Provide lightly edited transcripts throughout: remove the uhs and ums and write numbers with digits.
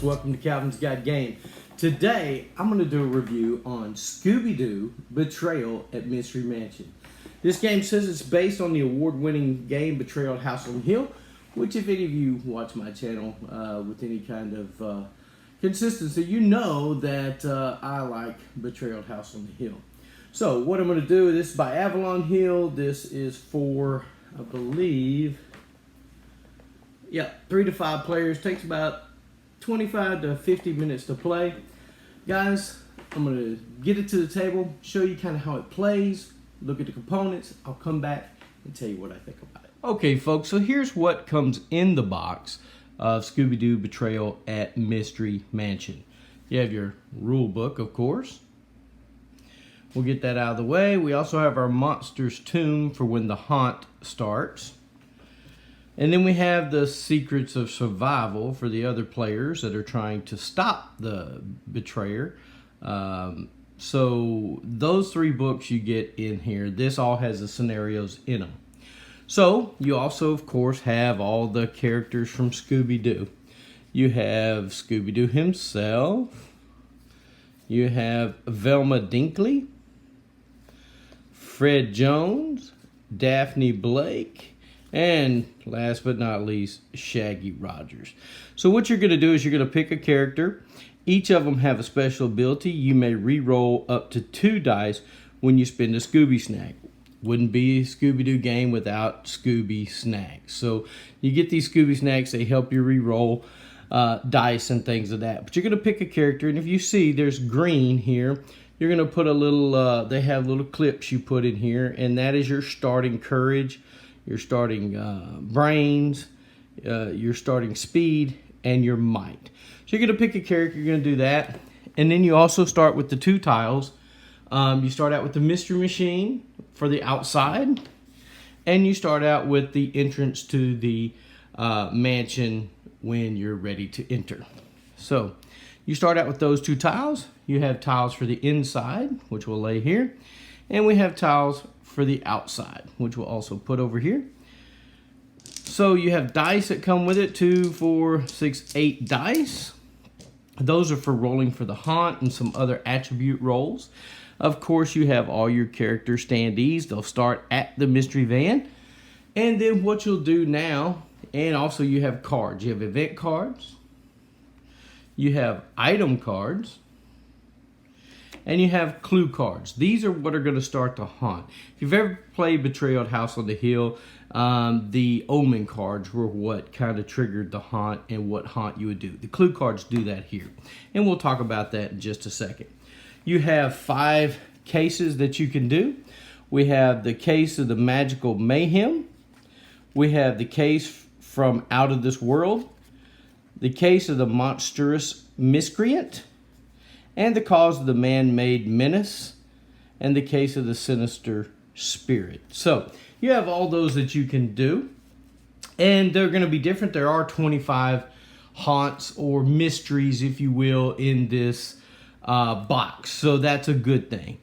welcome to Calvin's Guide Game. Today, I'm going to do a review on Scooby-Doo Betrayal at Mystery Mansion. This game says it's based on the award-winning game Betrayal at Avalon Hills, which if any of you watch my channel with any kind of consistency, you know that I like Betrayal at Avalon Hills. So, what I'm going to do, this is by Avalon Hills. This is for, I believe, 3 to 5 players. Takes about 25 to 50 minutes to play. Guys, I'm going to get it to the table, show you kind of how it plays, look at the components. I'll come back and tell you what I think about it. Okay, folks, so here's what comes in the box of Scooby-Doo Betrayal at Mystery Mansion. You have your rule book, of course. We'll get that out of the way. We also have our monster's tomb for when the haunt starts. And then we have the secrets of survival for the other players that are trying to stop the betrayer. So those 3 books you get in here. This all has the scenarios in them. So you also, of course, have all the characters from Scooby-Doo. You have Scooby-Doo himself. You have Velma Dinkley, Fred Jones, Daphne Blake, and last but not least, Shaggy Rogers. So what you're going to do is you're going to pick a character. Each of them have a special ability. You may re-roll up to 2 dice when you spend a Scooby Snack. Wouldn't be a Scooby-Doo game without Scooby Snacks. So you get these Scooby Snacks. They help you re-roll dice and things of that. But you're going to pick a character, and if you see there's green here, you're going to put a little, they have little clips you put in here, and that is your starting courage, your starting brains, your starting speed, and your might. So you're going to pick a character, you're going to do that. And then you also start with the 2 tiles. You start out with the Mystery Machine for the outside. And you start out with the entrance to the mansion when you're ready to enter. So you start out with those 2 tiles. You have tiles for the inside, which we'll lay here. And we have tiles for the outside, which we'll also put over here. So you have dice that come with it, 2, 4, 6, 8 dice. Those are for rolling for the haunt and some other attribute rolls. Of course, you have all your character standees. They'll start at the mystery van. And then what you'll do now, and also you have cards. You have event cards. You have item cards. And you have clue cards. These are what are going to start the haunt. If you've ever played Betrayal at House on the Hill, the omen cards were what kind of triggered the haunt and what haunt you would do. The clue cards do that here. And we'll talk about that in just a second. You have 5 cases that you can do. We have the case of the magical mayhem. We have the case from Out of This World. The case of the monstrous miscreant. And the cause of the man-made menace, and the case of the sinister spirit. So you have all those that you can do, and they're going to be different. There are 25 haunts or mysteries, if you will, in this box, so that's a good thing.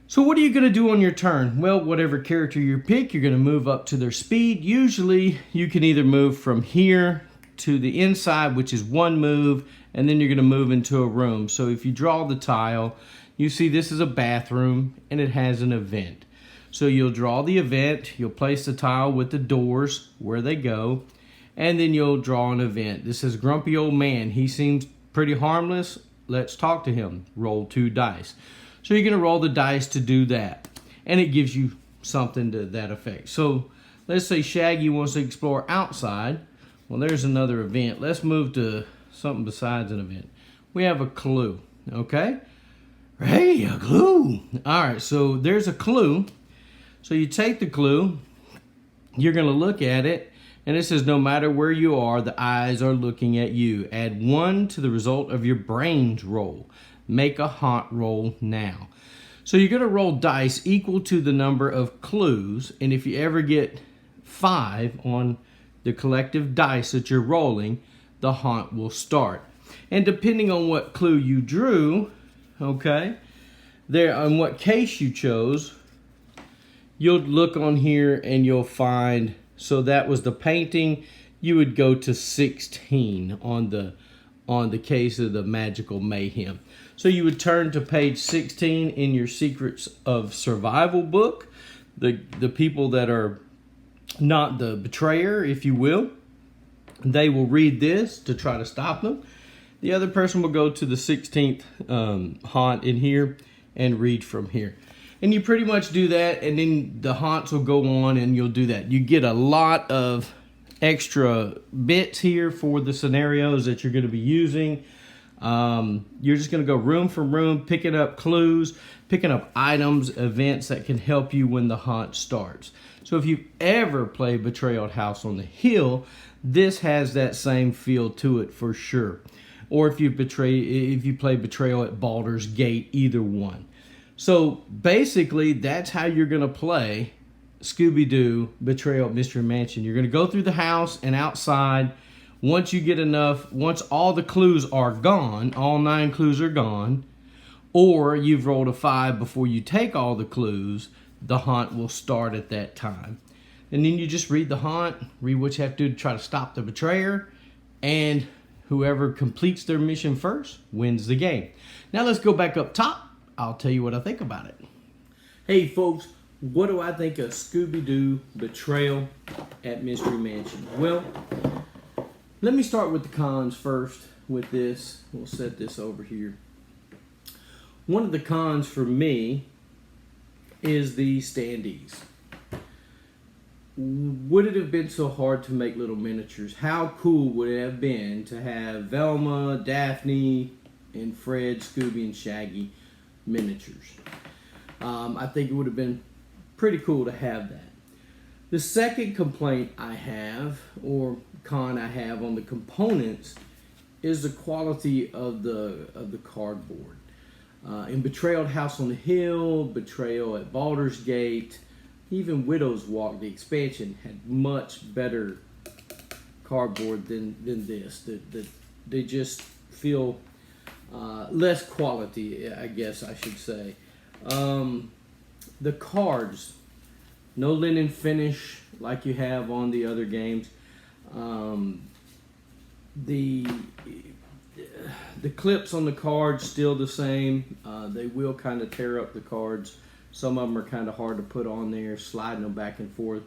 So what are you going to do on your turn? Well, whatever character you pick, you're going to move up to their speed. Usually you can either move from here to the inside, which is 1 move, and then you're going to move into a room. So if you draw the tile, you see this is a bathroom, and it has an event. So you'll draw the event, you'll place the tile with the doors where they go, and then you'll draw an event. This is Grumpy Old Man. He seems pretty harmless. Let's talk to him. Roll 2 dice. So you're going to roll the dice to do that, and it gives you something to that effect. So let's say Shaggy wants to explore outside. Well, there's another event. Let's move to something besides an event. We have a clue, okay? Hey, a clue. All right, so there's a clue. So you take the clue, you're going to look at it, and it says no matter where you are, the eyes are looking at you. Add 1 to the result of your brains roll. Make a haunt roll now. So you're going to roll dice equal to the number of clues, and if you ever get 5 on the collective dice that you're rolling, the haunt will start. And depending on what clue you drew, okay, there on what case you chose, you'll look on here and you'll find, so that was the painting, you would go to 16 on the on the case of the magical mayhem. So you would turn to page 16 in your Secrets of Survival book. The people that are not the betrayer, if you will, they will read this to try to stop them. The other person will go to the 16th haunt in here and read from here. And you pretty much do that, and then the haunts will go on and you'll do that. You get a lot of extra bits here for the scenarios that you're going to be using. You're just going to go room for room, picking up clues, picking up items, events that can help you when the haunt starts. So if you've ever played Betrayal at House on the Hill, this has that same feel to it for sure. Or if you play Betrayal at Baldur's Gate, either one. So basically, that's how you're going to play Scooby-Doo Betrayal at Mystery Mansion. You're going to go through the house and outside. Once you get enough, once all the clues are gone, all 9 clues are gone, or you've rolled a 5 before you take all the clues, the haunt will start at that time. And then you just read the haunt, read what you have to do to try to stop the betrayer, and whoever completes their mission first wins the game. Now let's go back up top. I'll tell you what I think about it. Hey folks, what do I think of Scooby-Doo Betrayal at Mystery Mansion? Well, let me start with the cons first with this. We'll set this over here. One of the cons for me is the standees. Would it have been so hard to make little miniatures? How cool would it have been to have Velma, Daphne, and Fred, Scooby, and Shaggy miniatures? I think it would have been pretty cool to have that. The second complaint I have, or con I have on the components, is the quality of the cardboard. In Betrayal at House on the Hill, Betrayal at Baldur's Gate, even Widow's Walk, the expansion, had much better cardboard than this. They just feel less quality, I guess I should say. The cards, no linen finish like you have on the other games. The clips on the cards still the same. They will kind of tear up the cards. Some of them are kind of hard to put on there, sliding them back and forth.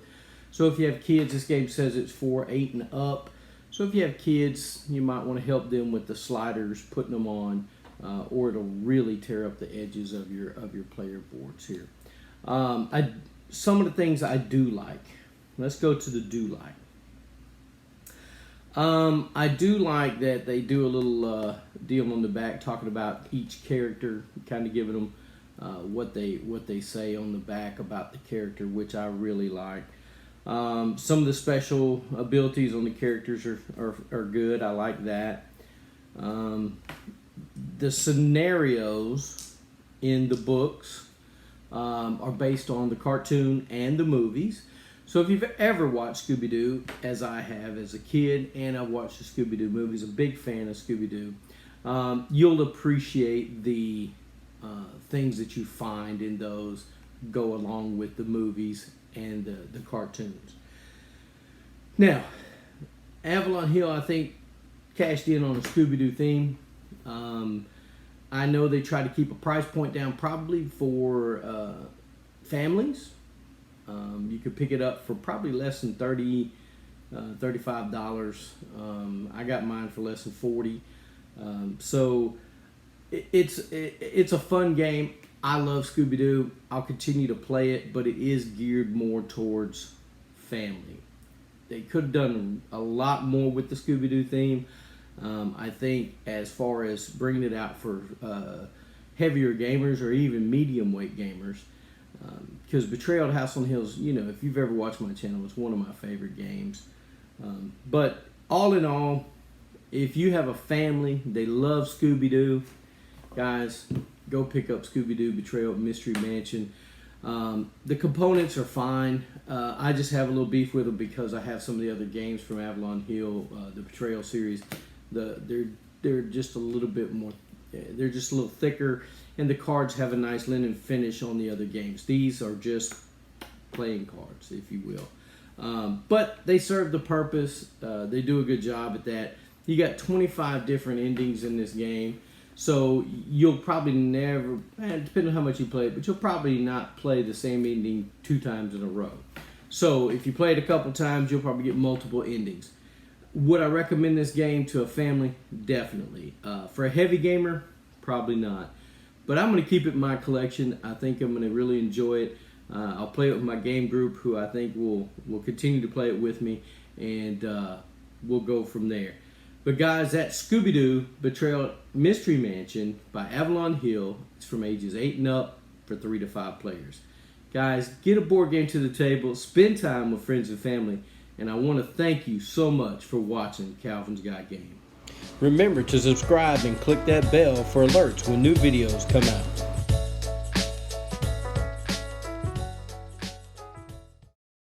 So if you have kids, this game says it's for 8 and up. So if you have kids, you might want to help them with the sliders, putting them on, or it'll really tear up the edges of your player boards here. Some of the things I do like. Let's go to the do like. I do like that they do a little deal on the back talking about each character, kind of giving them what they say on the back about the character, which I really like. Some of the special abilities on the characters are good. I like that. The scenarios in the books are based on the cartoon and the movies. So if you've ever watched Scooby-Doo, as I have as a kid, and I've watched the Scooby-Doo movies, a big fan of Scooby-Doo, you'll appreciate the things that you find in those go along with the movies and the cartoons. Now, Avalon Hill, I think, cashed in on a Scooby-Doo theme. I know they try to keep a price point down probably for families. You could pick it up for probably less than $35. I got mine for less than $40. So it's a fun game. I love Scooby-Doo. I'll continue to play it, but it is geared more towards family. They could have done a lot more with the Scooby-Doo theme. I think as far as bringing it out for heavier gamers or even medium weight gamers, because Betrayal at House on the Hills, you know, if you've ever watched my channel, it's one of my favorite games. But all in all, if you have a family, they love Scooby-Doo, guys, go pick up Scooby-Doo Betrayal at Mystery Mansion. The components are fine. I just have a little beef with them because I have some of the other games from Avalon Hill, the Betrayal series. They're just a little bit more, they're just a little thicker, and the cards have a nice linen finish on the other games. These are just playing cards, if you will. But they serve the purpose. They do a good job at that. You got 25 different endings in this game. So you'll probably never, depending on how much you play it, but you'll probably not play the same ending 2 times in a row. So if you play it a couple times, you'll probably get multiple endings. Would I recommend this game to a family? Definitely. For a heavy gamer, probably not. But I'm going to keep it in my collection. I think I'm going to really enjoy it. I'll play it with my game group, who I think will continue to play it with me, and we'll go from there. But guys, that's Scooby-Doo Betrayal Mystery Mansion by Avalon Hill. It's from ages 8 and up for 3 to 5 players. Guys, get a board game to the table, spend time with friends and family, and I want to thank you so much for watching Calvin's Got Game. Remember to subscribe and click that bell for alerts when new videos come out.